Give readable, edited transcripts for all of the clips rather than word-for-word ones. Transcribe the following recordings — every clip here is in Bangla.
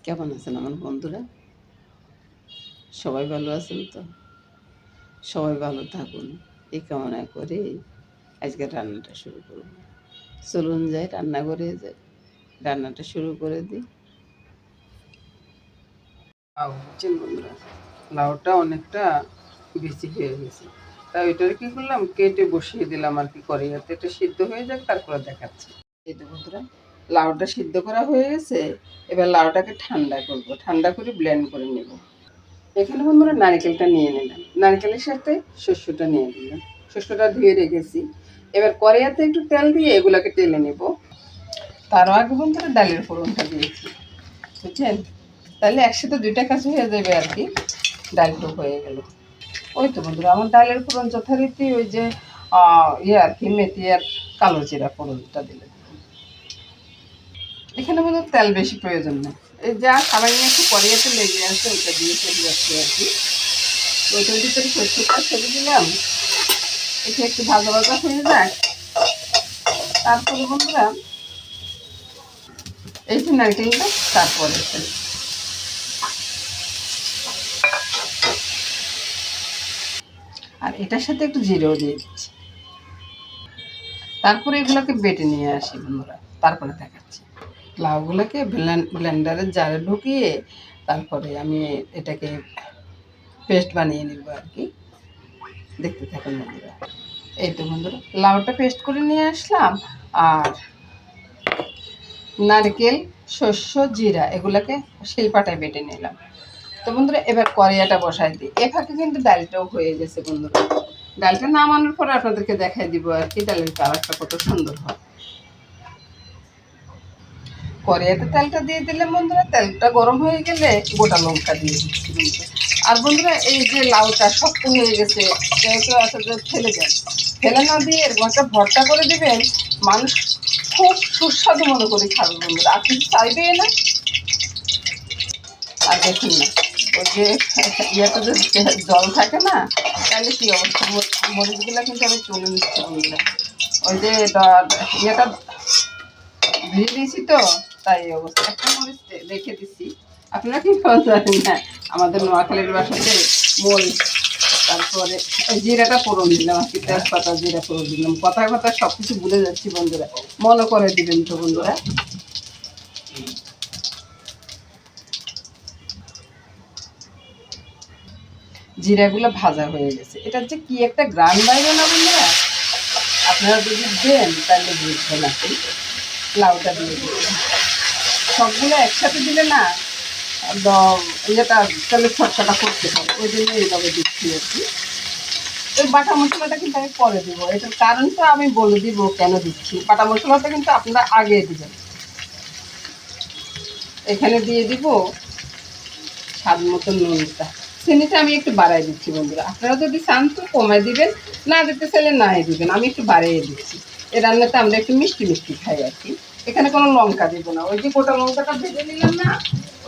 কেমন আছেন আমার বন্ধুরা? সবাই ভালো আছেন তো? সবাই ভালো থাকুন এই কামনা করে আজকে রান্নাটা শুরু করব। চলুন যাই রান্নাঘরে যাই, রান্নাটা শুরু করে দিই। লাউ বুঝছেন বন্ধুরা, লাউটা অনেকটা বেশি হয়ে গেছে, তাই ওইটার কি করলাম, কেটে বসিয়ে দিলাম আর কি কড়াইতে, এটা সিদ্ধ হয়ে যাক তারপরে দেখাচ্ছি। এই তো বন্ধুরা, লাউটা সিদ্ধ করা হয়ে গেছে। এবার লাউটাকে ঠান্ডা করব, ঠান্ডা করে ব্লেন্ড করে নেব। এখানে বন্ধুরা নারকেলটা নিয়ে নিলাম, নারকেলের সাথে শস্যটা নিয়ে নিলাম, শস্যটা ধুয়ে রেখেছি। এবার কড়াইতে একটু তেল দিয়ে এগুলোকে টেলে নেব। তারও আগে বন্ধুরা ডালের ফোড়নটা দিয়েছি, বুঝছেন? তাহলে একসাথে দুইটা কাজ হয়ে যাবে আর কি, ডালটা হয়ে গেল। ওই তো বন্ধুরা আমার ডালের ফোড়ন যথারীতি ওই যে আর কি মেথি আর কালো জিরা ফোড়নটা দিলে। এখানে বন্ধু তেল বেশি প্রয়োজন না, এই যা সামান্য একটু কড়াইতে লেগে আছে ওইটা দিয়ে চলে যাচ্ছে আর কি। ওইটার ভিতরে শস্যটা ছেড়ে দিলাম, এটা একটু ভাজা ভাজা হয়ে যায়। তারপরে বন্ধুরা এই যে নারকেলটা তারপরে আর এটার সাথে একটু জিরেও দিয়ে দিচ্ছি। তারপরে এগুলোকে বেটে নিয়ে আসি বন্ধুরা, তারপরে দেখাচ্ছি। লাউগুলোকে ব্লেন্ডারের জারে ঢুকিয়ে তারপরে আমি এটাকে পেস্ট বানিয়ে নেব আর কি। দেখতে থাকুন বন্ধুরা। এই তো বন্ধুরা লাউটা পেস্ট করে নিয়ে আসলাম, আর নারকেল শস্য জিরা এগুলোকে শিলপাটায় বেটে নিলাম। তো বন্ধুরা এবার কড়াইটা বসাই দিই। এ ফাঁকে কিন্তু ডালটাও হয়ে গেছে বন্ধুরা। ডালটা নামানোর পর আপনাদেরকে দেখাই দিব আর কি ডালের কালারটা কত সুন্দর হয়। কড়াইতে তেলটা দিয়ে দিলাম বন্ধুরা, তেলটা গরম হয়ে গেলে গোটা লঙ্কা দিয়ে দিচ্ছি বন্ধুরা। আর বন্ধুরা এই যে লাউটা শক্ত হয়ে গেছে, কেউ কেউ আছে যে ফেলে দেন, ফেলে না দিয়ে এরকম একটা ভর্তা করে দিবেন, মানুষ খুব সুস্বাদু মনে করে খাবে বন্ধুরা। আপনি চাইবে না? আর দেখুন না ওই যে ইয়েতে যে জল থাকে না, তাহলে কী অবস্থা। মরিচগুলো কিন্তু আমি তুলে নিচ্ছি বন্ধুরা, ওই যে ইয়েটা ধুয়ে দিয়েছি তো, তাই এই অবস্থা। একটা মরিচ রেখে দিচ্ছি, আপনারা কি জানেন না, আমাদের নোয়াখালীর বাসাতে মরিচ, তারপরে ওই জিরাটা ফোড়ন দিলাম আর কি, তেজপাতা জিরা ফোড়ন দিলাম। কথায় কথায় সব কিছু ভুলে যাচ্ছি বন্ধুরা, মনে করে দিবেন তো বন্ধুরা। জিরাগুলো ভাজা হয়ে গেছে, এটা যে কি একটা গ্রান বাইরে না বন্ধুরা, আপনারা যদি দেন তাহলে বুঝবেন আর কি। লাউটা দিয়ে দিবেন, সবগুলো একসাথে দিলে না ইয়েটা তাহলে ছটকাটা করতে পারে, ওই জন্য এইভাবে দিচ্ছি আর কি। ওই বাটা মশলাটা কিন্তু আমি পরে দিব, এটার কারণটা আমি বলে দিব কেন দিচ্ছি। বাটা মশলাটা কিন্তু আপনারা আগে দিবেন। এখানে দিয়ে দিব স্বাদ মতো নুনটা, চিনিটা আমি একটু বাড়াই দিচ্ছি বন্ধুরা। আপনারা যদি চান তো কমাই দিবেন, না দিতে চাইলে নাই দিবেন, আমি একটু বাড়িয়ে দিচ্ছি। এই রান্নাতে আমরা একটু মিষ্টি মিষ্টি খাই আর কি। এখানে কোনো লঙ্কা দিব না, ওই যে গোটা লঙ্কাটা ভেজে নিলাম না,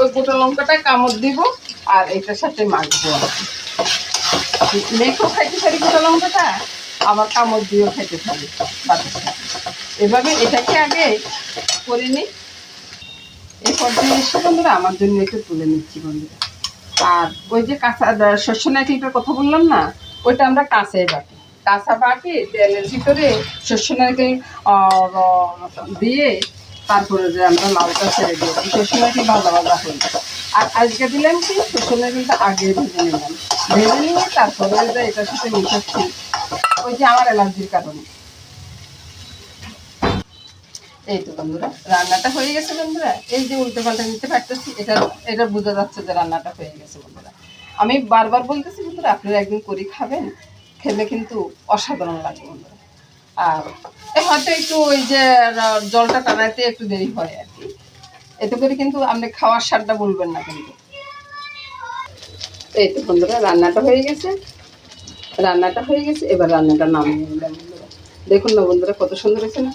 ওই গোটা লঙ্কাটা কামড় দিব আর এটার সাথে মাখবো আর কি। মেখেও খাইতে পারি গোটা লঙ্কাটা, আবার কামড় দিয়েও খাইতে পারি। এভাবে এটাকে আগে করে নিই। এই পর্যায়ে এসে বন্ধুরা আমার জন্য একটু তুলে নিচ্ছি বন্ধুরা। আর ওই যে কাঁচা শস্য নারকেলটার কথা বললাম না, ওইটা আমরা কাঁচাই বাটি, কাঁচা বাটি তেলের ভিতরে শস্য নারকেল দিয়ে তারপরে যে আমরা লাউটা ছেড়ে দিই, শস্য নারকেল ভাজা ভাজা হয়ে। আর আজকে দিলাম কি শস্য নারকেলটা আগে ভেজে নিলাম, ভেজে নিয়ে তারপরে যে এটার সাথে মিশাচ্ছি, ওই যে আমার অ্যালার্জির কারণে। এই তো বন্ধুরা রান্নাটা হয়ে গেছে বন্ধুরা, এই যে উল্টে পাল্টে নিতে পারতেছি, এটা বোঝা যাচ্ছে যে রান্নাটা হয়ে গেছে বন্ধুরা। আমি বারবার বলতেছি বন্ধুরা আপনারা একদিন করে খাবেন, খেলে কিন্তু অসাধারণ লাগে বন্ধুরা। আর হয়তো একটু ওই যে জলটা টানাইতে একটু দেরি হয় আর কি, এতে করে কিন্তু আপনি খাওয়ার স্বাদটা বলবেন না কিন্তু। এই তো বন্ধুরা রান্নাটা হয়ে গেছে, এবার রান্নাটা নামিয়ে নিলাম বন্ধুরা। দেখুন না বন্ধুরা কত সুন্দর হয়েছে না।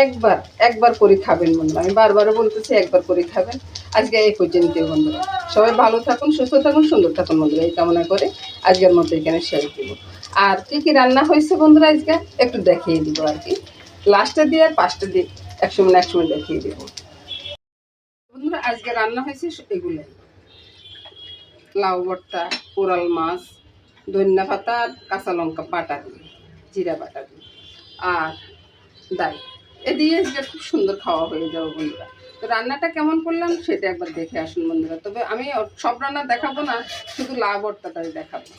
একবার একবার করে খাবেন বন্ধুরা, আমি বারবারও বলতেছি একবার করে খাবেন। আজকে এই পর্যন্ত বন্ধুরা, সবাই ভালো থাকুন, সুস্থ থাকুন, সুন্দর থাকুন বন্ধুরা, এই কামনা করে আজকের মতো এখানে শেষ দিব। আর কি কি রান্না হয়েছে বন্ধুরা আজকে একটু দেখিয়ে দিব আর কি, লাস্টে দিয়ে আর পাঁচটা দিয়ে একসময় দেখিয়ে দেবো। বন্ধুরা আজকে রান্না হয়েছে এগুলো: লাউ ভর্তা, কোরাল মাছ, ধনিয়া পাতা আর কাঁচা লঙ্কা বাটা দিয়ে, জিরা বাটা দিয়ে, আর ডাল। এ দিয়ে আজকে খুব সুন্দর খাওয়া হয়ে যাবে বন্ধুরা। তো রান্নাটা কেমন করলাম সেটা একবার দেখে আসুন বন্ধুরা। তবে আমি সব রান্না দেখাবো না, শুধু লাউ ভর্তাটাই দেখাবো।